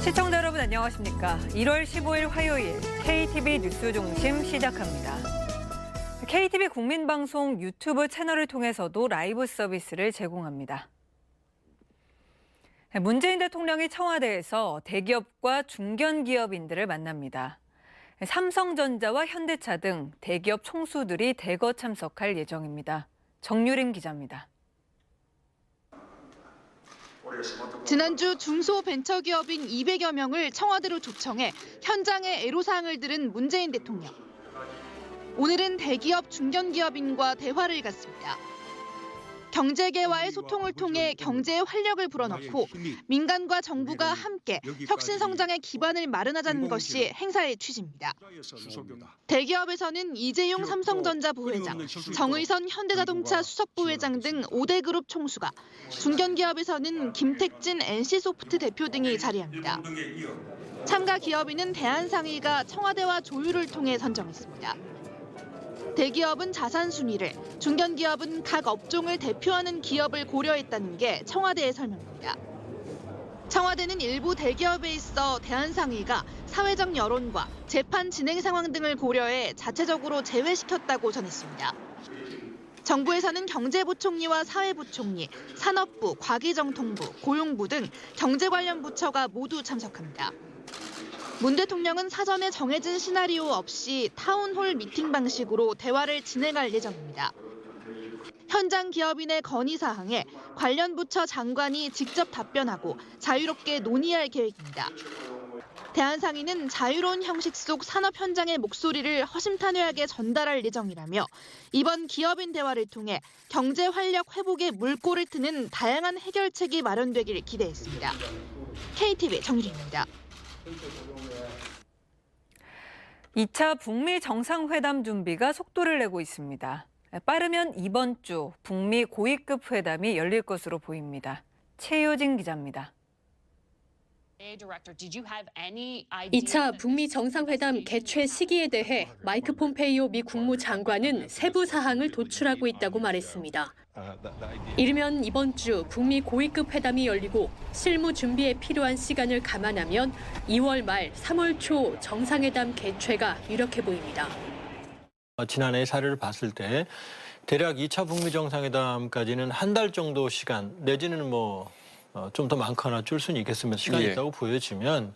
시청자 여러분 안녕하십니까? 1월 15일 화요일 KTV 뉴스 중심 시작합니다. KTV 국민방송 유튜브 채널을 통해서도 라이브 서비스를 제공합니다. 문재인 대통령이 청와대에서 대기업과 중견기업인들을 만납니다. 삼성전자와 현대차 등 대기업 총수들이 대거 참석할 예정입니다. 정유림 기자입니다. 지난주 중소벤처기업인 200여 명을 청와대로 초청해 현장의 애로사항을 들은 문재인 대통령. 오늘은 대기업 중견기업인과 대화를 갖습니다. 경제계와의 소통을 통해 경제에 활력을 불어넣고 민간과 정부가 함께 혁신 성장의 기반을 마련하자는 것이 행사의 취지입니다. 대기업에서는 이재용 삼성전자 부회장, 정의선 현대자동차 수석부회장 등 5대 그룹 총수가, 중견기업에서는 김택진 NC소프트 대표 등이 자리합니다. 참가 기업인은 대한상의가 청와대와 조율을 통해 선정했습니다. 대기업은 자산 순위를, 중견기업은 각 업종을 대표하는 기업을 고려했다는 게 청와대의 설명입니다. 청와대는 일부 대기업에 있어 대한상의가 사회적 여론과 재판 진행 상황 등을 고려해 자체적으로 제외시켰다고 전했습니다. 정부에서는 경제부총리와 사회부총리, 산업부, 과기정통부, 고용부 등 경제 관련 부처가 모두 참석합니다. 문 대통령은 사전에 정해진 시나리오 없이 타운홀 미팅 방식으로 대화를 진행할 예정입니다. 현장 기업인의 건의사항에 관련 부처 장관이 직접 답변하고 자유롭게 논의할 계획입니다. 대한상의는 자유로운 형식 속 산업 현장의 목소리를 허심탄회하게 전달할 예정이라며 이번 기업인 대화를 통해 경제 활력 회복에 물꼬를 트는 다양한 해결책이 마련되길 기대했습니다. KTV 정유리입니다. 2차 북미 정상회담 준비가 속도를 내고 있습니다. 빠르면 이번 주 북미 고위급 회담이 열릴 것으로 보입니다. 최효진 기자입니다. 2차 북미 정상회담 개최 시기에 대해 마이크 폼페이오 미 국무장관은 세부 사항을 도출하고 있다고 말했습니다. 이르면 이번 주 북미 고위급 회담이 열리고 실무 준비에 필요한 시간을 감안하면 2월 말 3월 초 정상회담 개최가 유력해 보입니다. 지난해 사례를 봤을 때 대략 2차 북미 정상회담까지는 한 달 정도 시간 내지는 좀 더 많거나 줄 수는 있겠으면 시간이 있다고 보여지면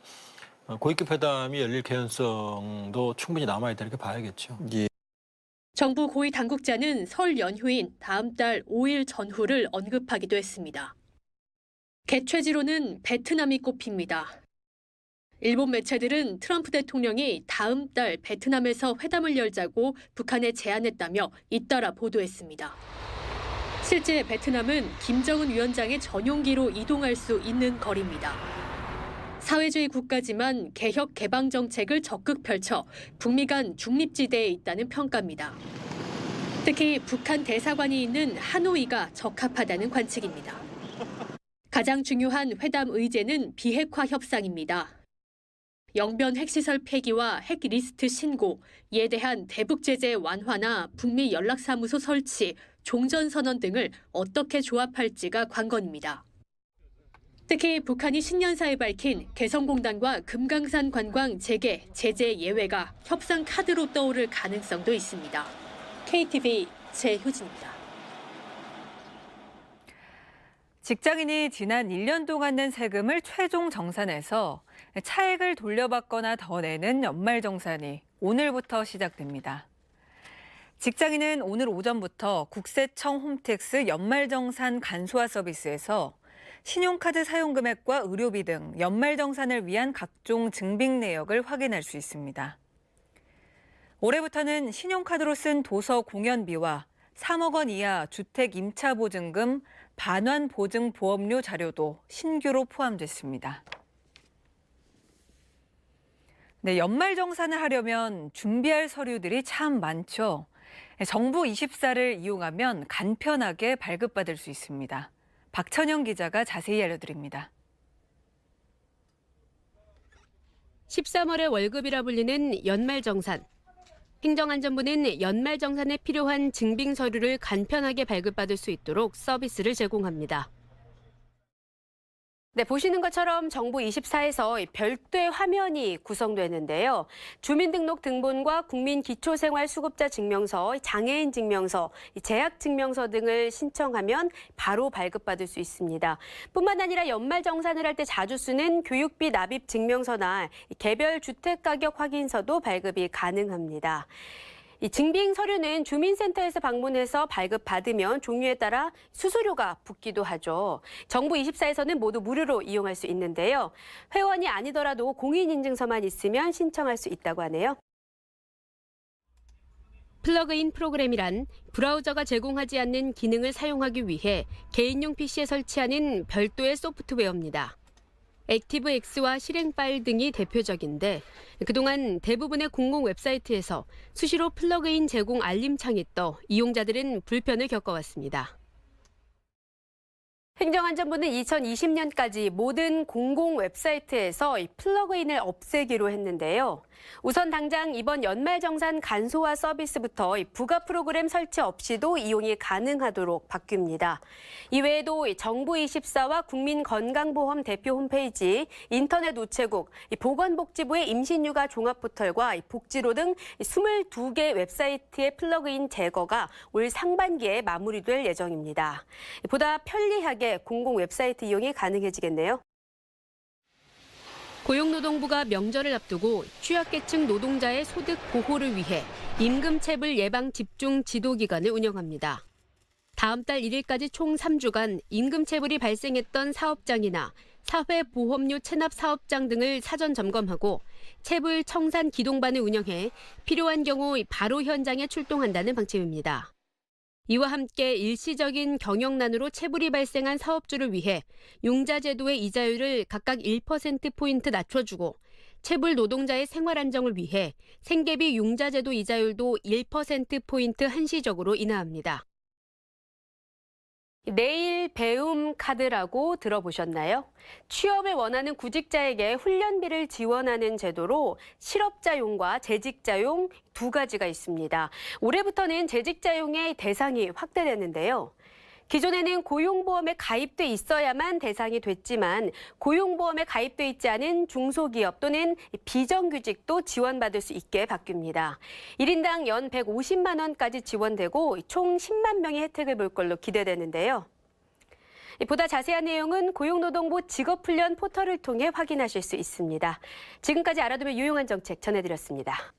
고위급 회담이 열릴 개연성도 충분히 남아있다 이렇게 봐야겠죠. 정부 고위 당국자는 설 연휴인 다음 달 5일 전후를 언급하기도 했습니다. 개최지로는 베트남이 꼽힙니다. 일본 매체들은 트럼프 대통령이 다음 달 베트남에서 회담을 열자고 북한에 제안했다며 잇따라 보도했습니다. 실제 베트남은 김정은 위원장의 전용기로 이동할 수 있는 거리입니다. 사회주의 국가지만 개혁 개방 정책을 적극 펼쳐 북미 간 중립지대에 있다는 평가입니다. 특히 북한 대사관이 있는 하노이가 적합하다는 관측입니다. 가장 중요한 회담 의제는 비핵화 협상입니다. 영변 핵시설 폐기와 핵리스트 신고, 이에 대한 대북 제재 완화나 북미 연락사무소 설치, 종전선언 등을 어떻게 조합할지가 관건입니다. 특히 북한이 신년사에 밝힌 개성공단과 금강산 관광 재개, 제재 예외가 협상 카드로 떠오를 가능성도 있습니다. KTV 최효진입니다. 직장인이 지난 1년 동안 낸 세금을 최종 정산해서 차액을 돌려받거나 더 내는 연말정산이 오늘부터 시작됩니다. 직장인은 오늘 오전부터 국세청 홈택스 연말정산 간소화 서비스에서 신용카드 사용 금액과 의료비 등 연말정산을 위한 각종 증빙 내역을 확인할 수 있습니다. 올해부터는 신용카드로 쓴 도서 공연비와 3억 원 이하 주택 임차 보증금 반환 보증 보험료 자료도 신규로 포함됐습니다. 네, 연말정산을 하려면 준비할 서류들이 참 많죠. 정부 24를 이용하면 간편하게 발급받을 수 있습니다. 박천영 기자가 자세히 알려드립니다. 13월의 월급이라 불리는 연말정산. 행정안전부는 연말정산에 필요한 증빙 서류를 간편하게 발급받을 수 있도록 서비스를 제공합니다. 네, 보시는 것처럼 정부 24에서 별도의 화면이 구성되는데요. 주민등록 등본과 국민기초생활수급자 증명서, 장애인 증명서, 재학 증명서 등을 신청하면 바로 발급받을 수 있습니다. 뿐만 아니라 연말정산을 할 때 자주 쓰는 교육비 납입 증명서나 개별 주택가격 확인서도 발급이 가능합니다. 이 증빙 서류는 주민센터에서 방문해서 발급받으면 종류에 따라 수수료가 붙기도 하죠. 정부 24에서는 모두 무료로 이용할 수 있는데요. 회원이 아니더라도 공인인증서만 있으면 신청할 수 있다고 하네요. 플러그인 프로그램이란 브라우저가 제공하지 않는 기능을 사용하기 위해 개인용 PC에 설치하는 별도의 소프트웨어입니다. 액티브엑스와 실행 파일 등이 대표적인데 그동안 대부분의 공공 웹사이트에서 수시로 플러그인 제공 알림창이 떠 이용자들은 불편을 겪어왔습니다. 행정안전부는 2020년까지 모든 공공 웹사이트에서 이 플러그인을 없애기로 했는데요. 우선 당장 이번 연말정산 간소화 서비스부터 이 부가 프로그램 설치 없이도 이용이 가능하도록 바뀝니다. 이외에도 정부 24와 국민건강보험 대표 홈페이지, 인터넷 우체국, 보건복지부의 임신육아 종합포털과 복지로 등 22개 웹사이트의 플러그인 제거가 올 상반기에 마무리될 예정입니다. 보다 편리하게 공공 웹사이트 이용이 가능해지겠네요. 고용노동부가 명절을 앞두고 취약계층 노동자의 소득 보호를 위해 임금체불 예방 집중 지도 기간을 운영합니다. 다음 달 1일까지 총 3주간 임금체불이 발생했던 사업장이나 사회보험료 체납 사업장 등을 사전 점검하고 체불 청산 기동반을 운영해 필요한 경우 바로 현장에 출동한다는 방침입니다. 이와 함께 일시적인 경영난으로 체불이 발생한 사업주를 위해 융자제도의 이자율을 각각 1%포인트 낮춰주고 체불 노동자의 생활 안정을 위해 생계비 융자제도 이자율도 1%포인트 한시적으로 인하합니다. 내일 배움 카드라고 들어보셨나요? 취업을 원하는 구직자에게 훈련비를 지원하는 제도로 실업자용과 재직자용 두 가지가 있습니다. 올해부터는 재직자용의 대상이 확대되는데요. 기존에는 고용보험에 가입돼 있어야만 대상이 됐지만 고용보험에 가입돼 있지 않은 중소기업 또는 비정규직도 지원받을 수 있게 바뀝니다. 1인당 연 150만 원까지 지원되고 총 10만 명이 혜택을 볼 걸로 기대되는데요. 보다 자세한 내용은 고용노동부 직업훈련 포털을 통해 확인하실 수 있습니다. 지금까지 알아두면 유용한 정책 전해드렸습니다.